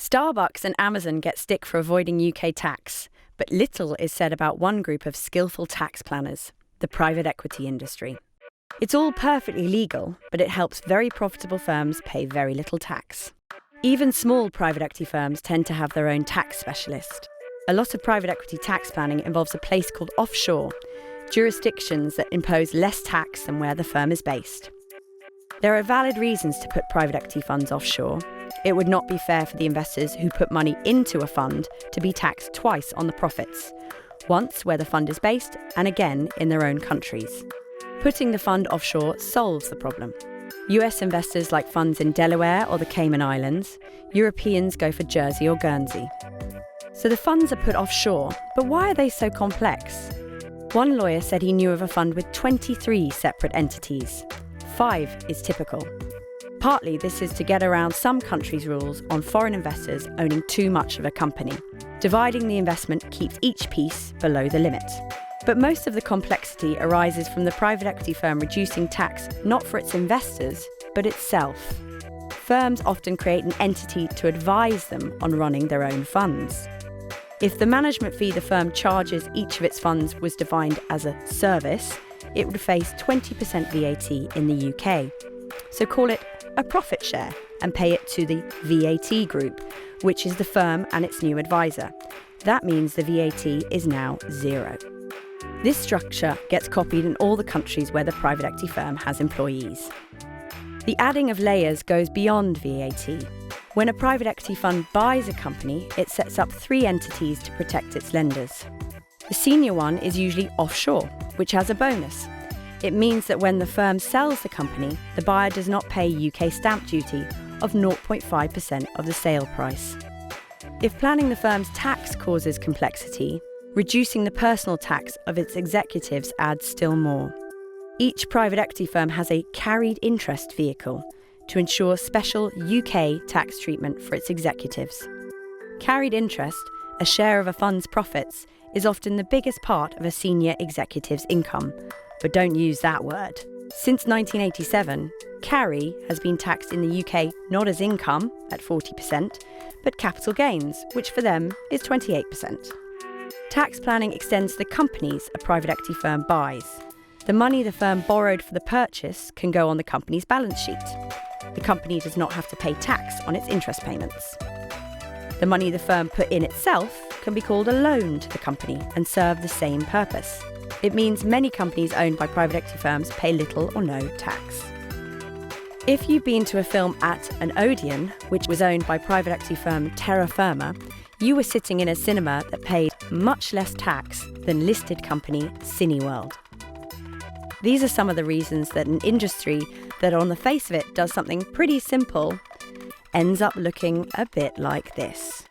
Starbucks and Amazon get stick for avoiding UK tax, but little is said about one group of skillful tax planners, the private equity industry. It's all perfectly legal, but it helps very profitable firms pay very little tax. Even small private equity firms tend to have their own tax specialist. A lot of private equity tax planning involves a place called offshore, jurisdictions that impose less tax than where the firm is based. There are valid reasons to put private equity funds offshore. It would not be fair for the investors who put money into a fund to be taxed twice on the profits, once where the fund is based and again in their own countries. Putting the fund offshore solves the problem. US investors like funds in Delaware or the Cayman Islands. Europeans go for Jersey or Guernsey. So the funds are put offshore, but why are they so complex? One lawyer said he knew of a fund with 23 separate entities. 5 is typical. Partly this is to get around some countries' rules on foreign investors owning too much of a company. Dividing the investment keeps each piece below the limit. But most of the complexity arises from the private equity firm reducing tax not for its investors, but itself. Firms often create an entity to advise them on running their own funds. If the management fee the firm charges each of its funds was defined as a service, it would face 20% VAT in the UK. So call it a profit share and pay it to the VAT group, which is the firm and its new advisor. That means the VAT is now 0. This structure gets copied in all the countries where the private equity firm has employees. The adding of layers goes beyond VAT. When a private equity fund buys a company, it sets up 3 entities to protect its lenders. The senior one is usually offshore, which has a bonus. It means that when the firm sells the company, the buyer does not pay UK stamp duty of 0.5% of the sale price. If planning the firm's tax causes complexity, reducing the personal tax of its executives adds still more. Each private equity firm has a carried interest vehicle to ensure special UK tax treatment for its executives. Carried interest, a share of a fund's profits, is often the biggest part of a senior executive's income, but don't use that word. Since 1987, carry has been taxed in the UK not as income at 40%, but capital gains, which for them is 28%. Tax planning extends to the companies a private equity firm buys. The money the firm borrowed for the purchase can go on the company's balance sheet. The company does not have to pay tax on its interest payments. The money the firm put in itself can be called a loan to the company and serve the same purpose. It means many companies owned by private equity firms pay little or no tax. If you've been to a film at an Odeon, which was owned by private equity firm Terra Firma, you were sitting in a cinema that paid much less tax than listed company Cineworld. These are some of the reasons that an industry that on the face of it does something pretty simple ends up looking a bit like this.